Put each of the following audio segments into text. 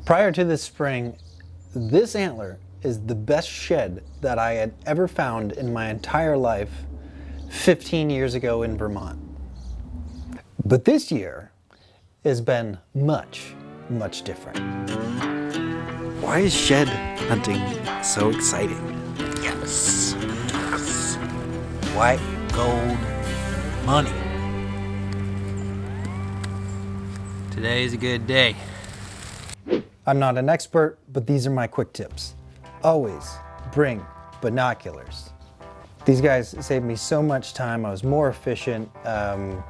Prior to this spring, this antler is the best shed that I had ever found in my entire life 15 years ago in Vermont. But this year has been much, much different. Why is shed hunting so exciting? Yes. White gold money. Today's a good day. I'm not an expert, but these are my quick tips. Always bring binoculars. These guys saved me so much time. I was more efficient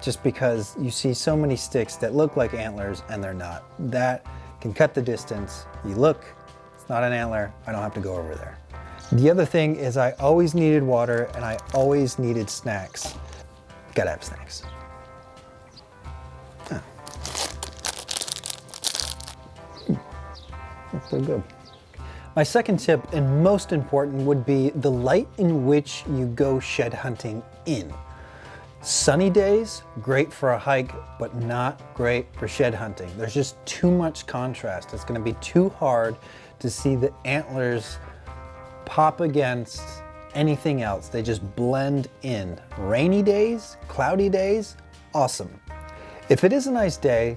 just because you see so many sticks that look like antlers and they're not. That can cut the distance. You look, it's not an antler. I don't have to go over there. The other thing is I always needed water and I always needed snacks. Gotta have snacks. Oh. That's so good. My second tip, and most important, would be the light in which you go shed hunting in. Sunny days, great for a hike, but not great for shed hunting. There's just too much contrast. It's gonna be too hard to see the antlers pop against anything else. They just blend in. Rainy days, cloudy days, awesome. If it is a nice day,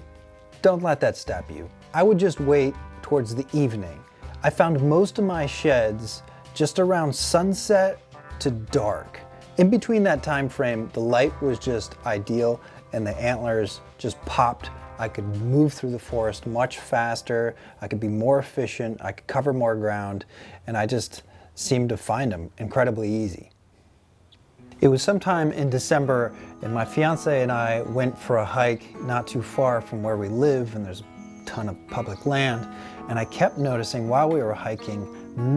don't let that stop you. I would just wait towards the evening. I found most of my sheds just around sunset to dark. In between that time frame, the light was just ideal and the antlers just popped. I could move through the forest much faster. I could be more efficient. I could cover more ground, and I just seemed to find them incredibly easy. It was sometime in December, and my fiance and I went for a hike not too far from where we live, and there's a ton of public land. And I kept noticing while we were hiking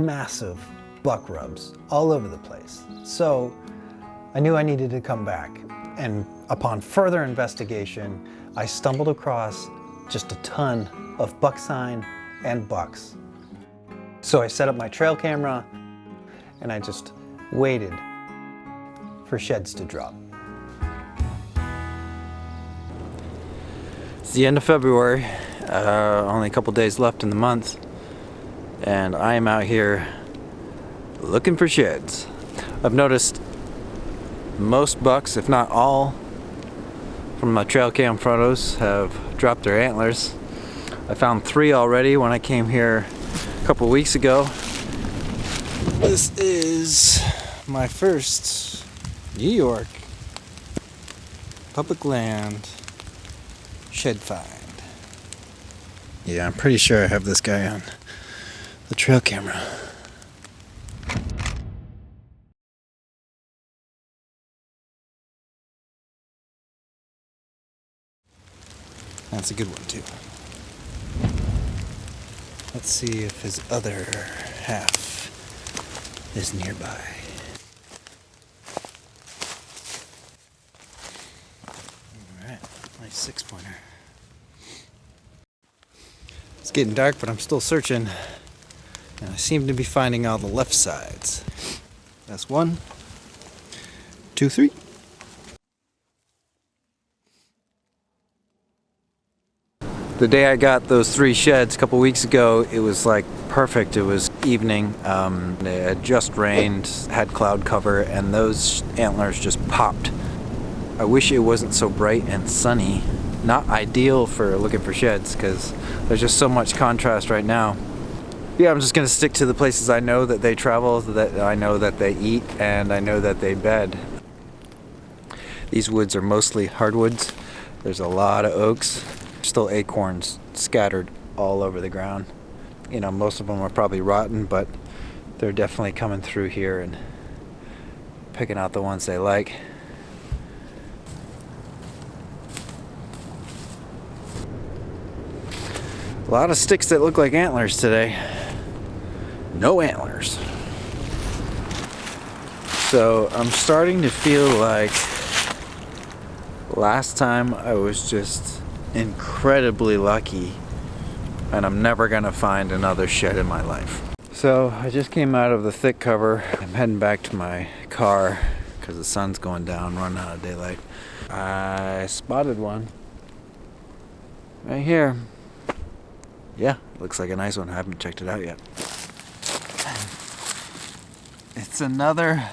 massive buck rubs all over the place. So I knew I needed to come back. And upon further investigation, I stumbled across just a ton of buck sign and bucks. So I set up my trail camera and I just waited for sheds to drop. It's the end of February, only a couple days left in the month, and I am out here looking for sheds. I've noticed most bucks, if not all, from my trail cam photos have dropped their antlers. I found 3 already when I came here a couple weeks ago. This is my first New York public land shed find. Yeah, I'm pretty sure I have this guy on the trail camera. That's a good one too. Let's see if his other half is nearby. Alright, nice 6-pointer. It's getting dark, but I'm still searching, and I seem to be finding all the left sides. That's 1, 2, 3. The day I got those 3 sheds a couple weeks ago, it was like perfect. It was evening. It had just rained, had cloud cover, and those antlers just popped. I wish it wasn't so bright and sunny. Not ideal for looking for sheds because there's just so much contrast right now. Yeah, I'm just gonna stick to the places I know that they travel, that I know that they eat, and I know that they bed. These woods are mostly hardwoods. There's a lot of oaks. Still acorns scattered all over the ground. You know, most of them are probably rotten, but they're definitely coming through here and picking out the ones they like. A lot of sticks that look like antlers today. No antlers. So I'm starting to feel like last time I was just incredibly lucky, and I'm never gonna find another shed in my life. So I just came out of the thick cover. I'm heading back to my car because the sun's going down, running out of daylight. I spotted one right here. Yeah, looks like a nice one. I haven't checked it out yet. It's another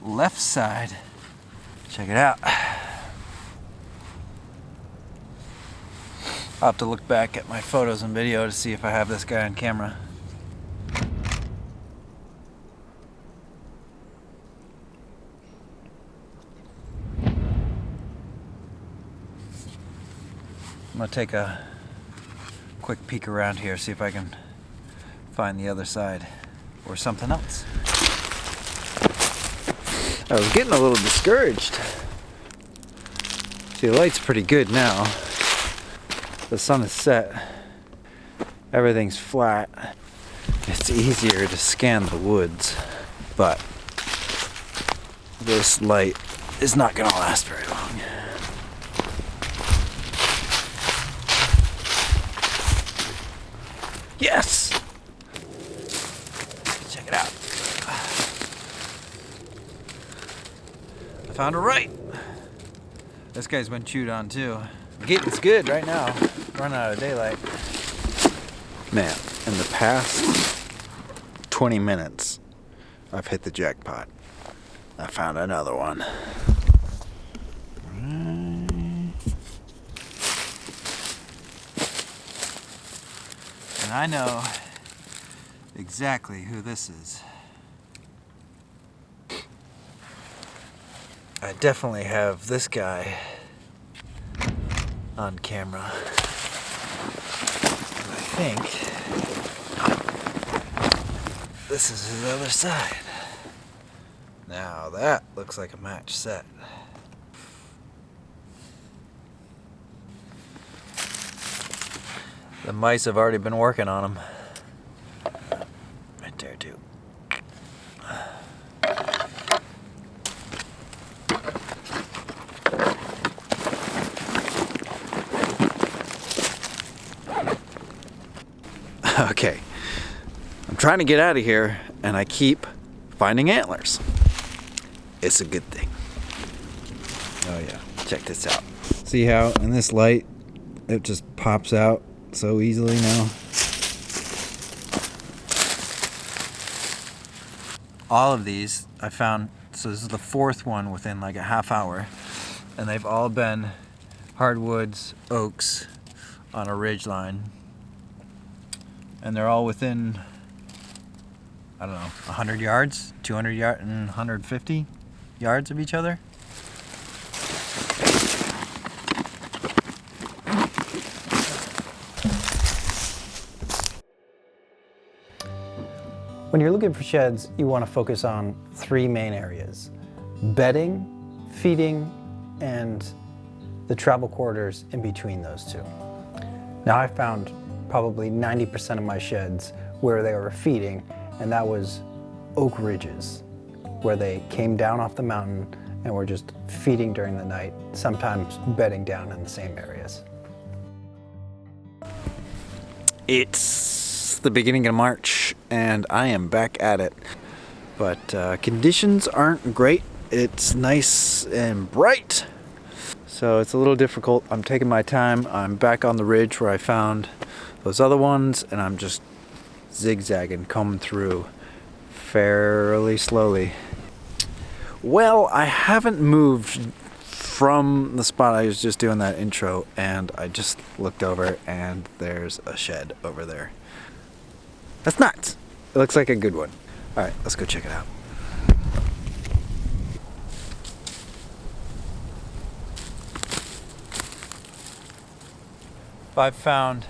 left side. Check it out. I'll have to look back at my photos and video to see if I have this guy on camera. I'm gonna take a quick peek around here, see if I can find the other side or something else. I was getting a little discouraged. See, the light's pretty good now. The sun is set. Everything's flat. It's easier to scan the woods, but this light is not gonna last very long. Yes! Check it out. I found a right. This guy's been chewed on too. Getting's good right now. Running out of daylight. Man, in the past 20 minutes, I've hit the jackpot. I found another one. And I know exactly who this is. I definitely have this guy on camera. I think this is his other side. Now that looks like a match set. The mice have already been working on him. Right there too. Okay, I'm trying to get out of here and I keep finding antlers. It's a good thing. Oh yeah, check this out. See how in this light it just pops out so easily now? All of these I found, so this is the fourth one within like a half hour, and they've all been hardwoods, oaks on a ridge line. And they're all within, I don't know, 100 yards, 200 yards, and 150 yards of each other. When you're looking for sheds, you want to focus on three main areas: bedding, feeding, and the travel corridors in between those two. Now, I found probably 90% of my sheds where they were feeding, and that was oak ridges, where they came down off the mountain and were just feeding during the night, sometimes bedding down in the same areas. It's the beginning of March and I am back at it, but conditions aren't great. It's nice and bright, so it's a little difficult. I'm taking my time. I'm back on the ridge where I found those other ones, and I'm just zigzagging, coming through fairly slowly. Well, I haven't moved from the spot I was just doing that intro, and I just looked over and there's a shed over there. That's nuts. It looks like a good one. All right, let's go check it out. I've found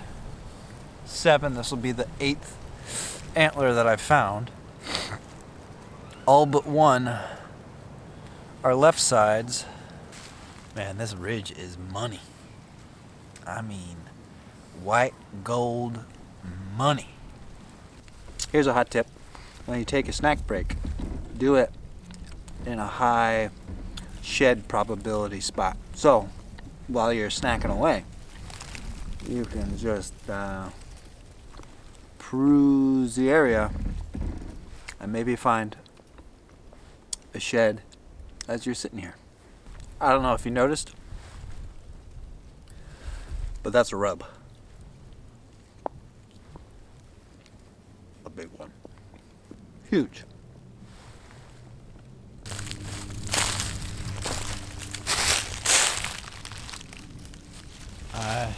7. This will be the 8th antler that I've found. All but one are left sides. Man, this ridge is money. I mean, white gold money. Here's a hot tip. When you take a snack break, do it in a high shed probability spot. So, while you're snacking away, you can just peruse the area and maybe find a shed as you're sitting here. I don't know if you noticed, but that's a rub. big one. Huge. I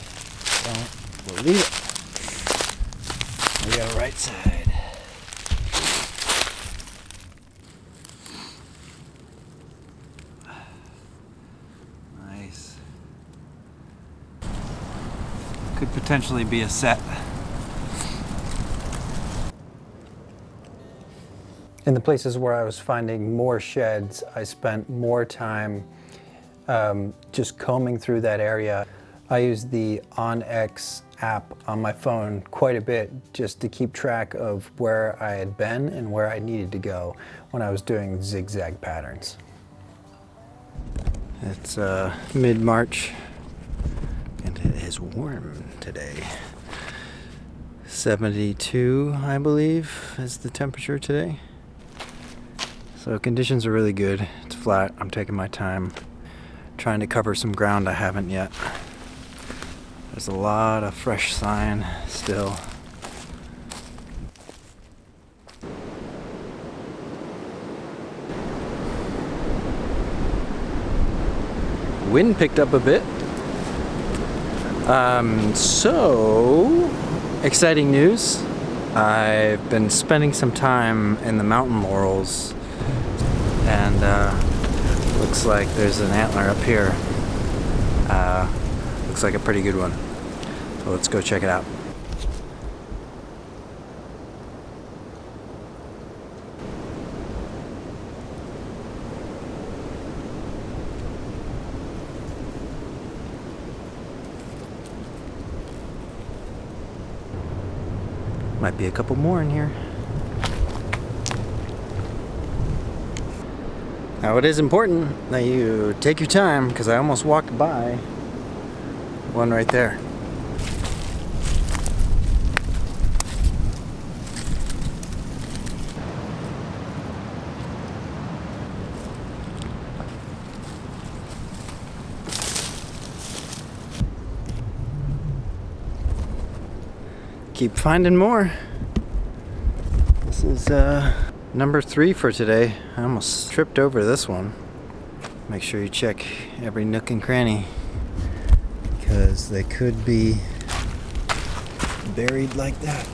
don't believe it. We got a right side. Nice. Could potentially be a set. In the places where I was finding more sheds, I spent more time just combing through that area. I used the OnX app on my phone quite a bit just to keep track of where I had been and where I needed to go when I was doing zigzag patterns. It's mid-March and it is warm today. 72, I believe, is the temperature today. So conditions are really good. It's flat. I'm taking my time, trying to cover some ground I haven't yet. There's a lot of fresh sign still. Wind picked up a bit. So exciting news. I've been spending some time in the mountain laurels, and looks like there's an antler up here. Looks like a pretty good one. So let's go check it out. Might be a couple more in here. Now it is important that you take your time, because I almost walked by one right there. Keep finding more. This is number 3 for today. I almost tripped over this one. Make sure you check every nook and cranny, because they could be buried like that.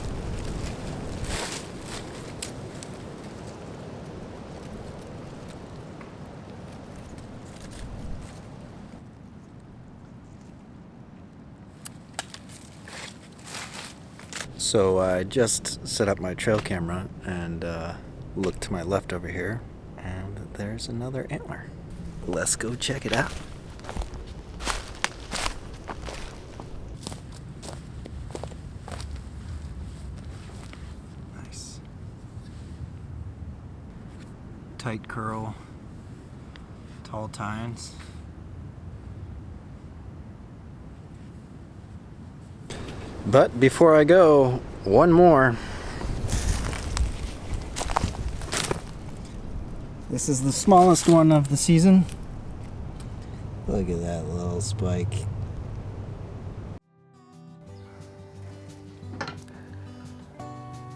So I just set up my trail camera and looked to my left over here, and there's another antler. Let's go check it out. Nice. Tight curl, tall tines. But before I go, one more. This is the smallest one of the season. Look at that little spike.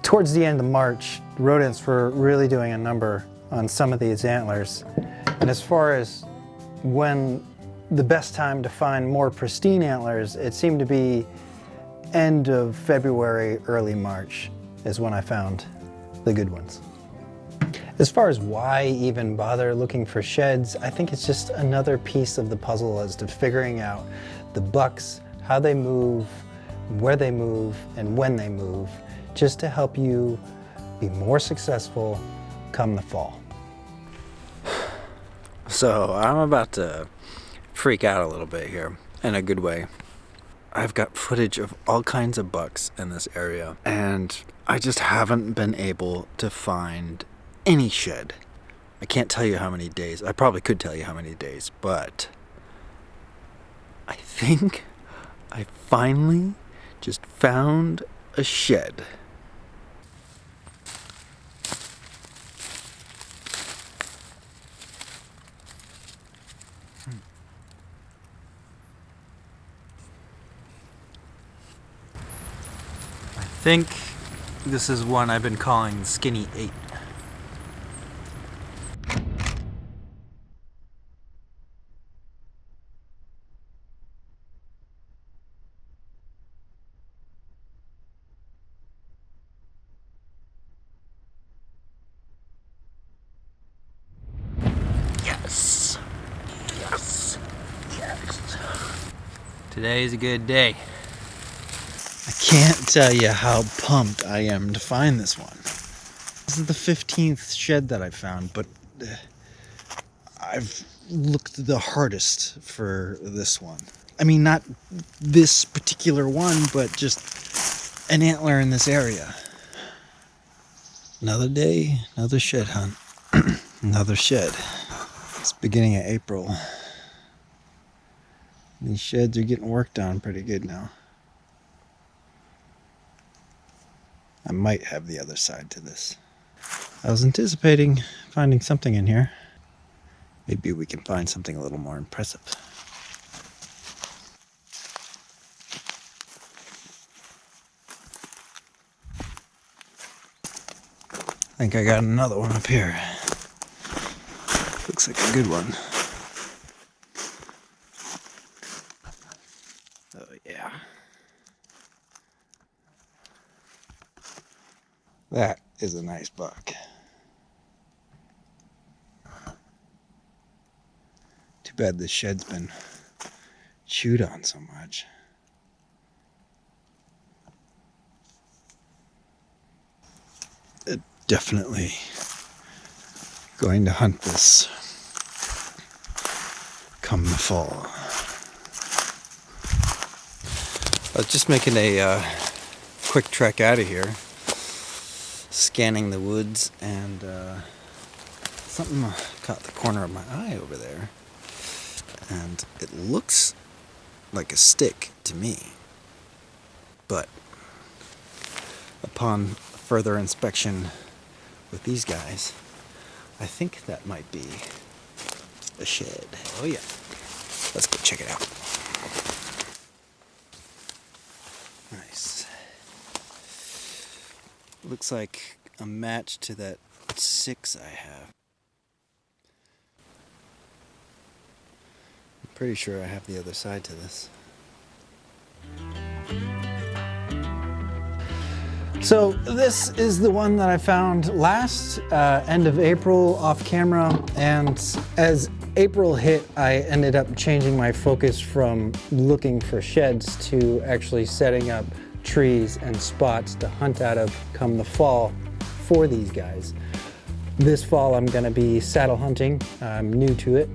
Towards the end of March, rodents were really doing a number on some of these antlers. And as far as when the best time to find more pristine antlers, it seemed to be end of February, early March is when I found the good ones. As far as why even bother looking for sheds, I think it's just another piece of the puzzle as to figuring out the bucks, how they move, where they move, and when they move, just to help you be more successful come the fall. So I'm about to freak out a little bit here, in a good way. I've got footage of all kinds of bucks in this area, and I just haven't been able to find any shed. I can't tell you how many days. I probably could tell you how many days, but I think I finally just found a shed. I think This is one I've been calling Skinny 8. Yes. Yes. Yes. Today's a good day. I can't tell you how pumped I am to find this one. This is the 15th shed that I found, but I've looked the hardest for this one. I mean, not this particular one, but just an antler in this area. Another day, another shed hunt. Another shed. It's beginning of April. These sheds are getting worked on pretty good now. I might have the other side to this. I was anticipating finding something in here. Maybe we can find something a little more impressive. I think I got another one up here. Looks like a good one. Oh yeah. That is a nice buck. Too bad this shed's been chewed on so much. Definitely going to hunt this come the fall. I was just making a quick trek out of here, scanning the woods, and something caught the corner of my eye over there, and it looks like a stick to me, but upon further inspection with these guys, I think that might be a shed. Oh yeah. Let's go check it out. Nice. Looks like a match to that 6 I have. I'm pretty sure I have the other side to this. So this is the one that I found last, end of April, off camera, and as April hit, I ended up changing my focus from looking for sheds to actually setting up trees and spots to hunt out of come the fall for these guys. This fall I'm gonna be saddle hunting. I'm new to it,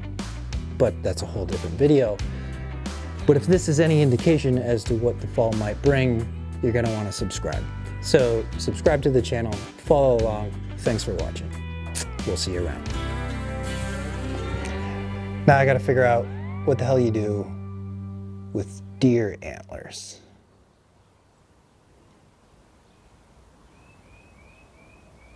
but that's a whole different video. But if this is any indication as to what the fall might bring, you're gonna wanna subscribe. So subscribe to the channel, follow along. Thanks for watching. We'll see you around. Now I gotta figure out what the hell you do with deer antlers.